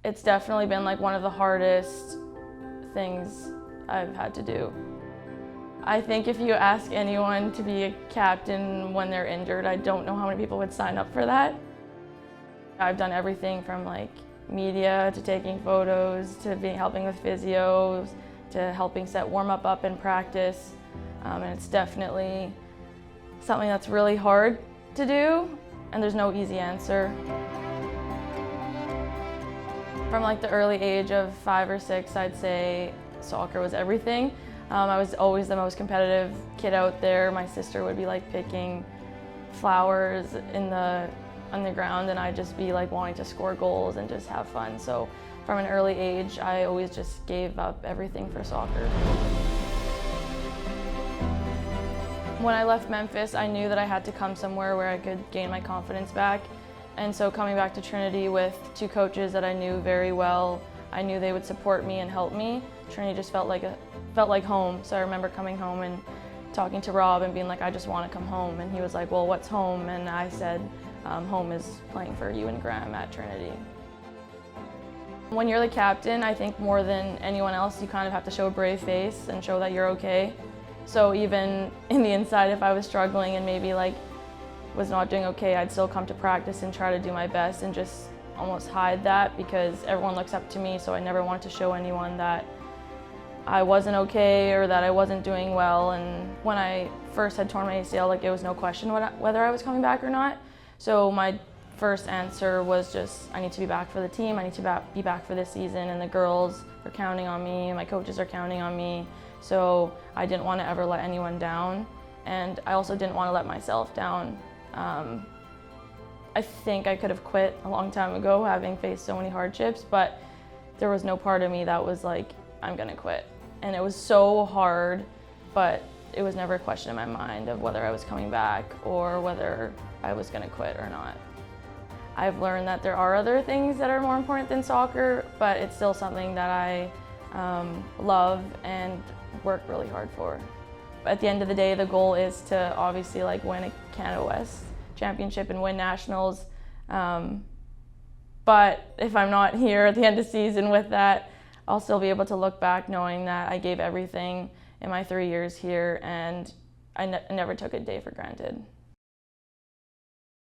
It's definitely been like one of the hardest things I've had to do. I think if you ask anyone to be a captain when they're injured, I don't know how many people would sign up for that. I've done everything from like media to taking photos to helping with physios to helping set warm-up up in practice. And it's definitely something that's really hard to do, and there's no easy answer. From like the early age of 5 or 6, I'd say soccer was everything. I was always the most competitive kid out there. My sister would be like picking flowers on the ground, and I'd just be like wanting to score goals and just have fun. So from an early age, I always just gave up everything for soccer. When I left Memphis, I knew that I had to come somewhere where I could gain my confidence back. And so coming back to Trinity with 2 coaches that I knew very well, I knew they would support me and help me. Trinity just felt like home. So I remember coming home and talking to Rob and being like, I just want to come home. And he was like, well, what's home? And I said, home is playing for you and Graham at Trinity. When you're the captain, I think more than anyone else, you kind of have to show a brave face and show that you're okay. So even in the inside, if I was struggling and maybe like was not doing okay, I'd still come to practice and try to do my best and just almost hide that, because everyone looks up to me, so I never wanted to show anyone that I wasn't okay or that I wasn't doing well. And when I first had torn my ACL, like it was no question whether I was coming back or not. So my first answer was just, I need to be back for the team, I need to be back for this season, and the girls are counting on me, my coaches are counting on me. So I didn't want to ever let anyone down, and I also didn't want to let myself down. I think I could have quit a long time ago, having faced so many hardships, but there was no part of me that was like, I'm gonna quit. And it was so hard, but it was never a question in my mind of whether I was coming back or whether I was gonna quit or not. I've learned that there are other things that are more important than soccer, but it's still something that I love and work really hard for. At the end of the day, the goal is to obviously like win a Canada West championship and win nationals. But if I'm not here at the end of the season with that, I'll still be able to look back knowing that I gave everything in my 3 years here, and I never took a day for granted.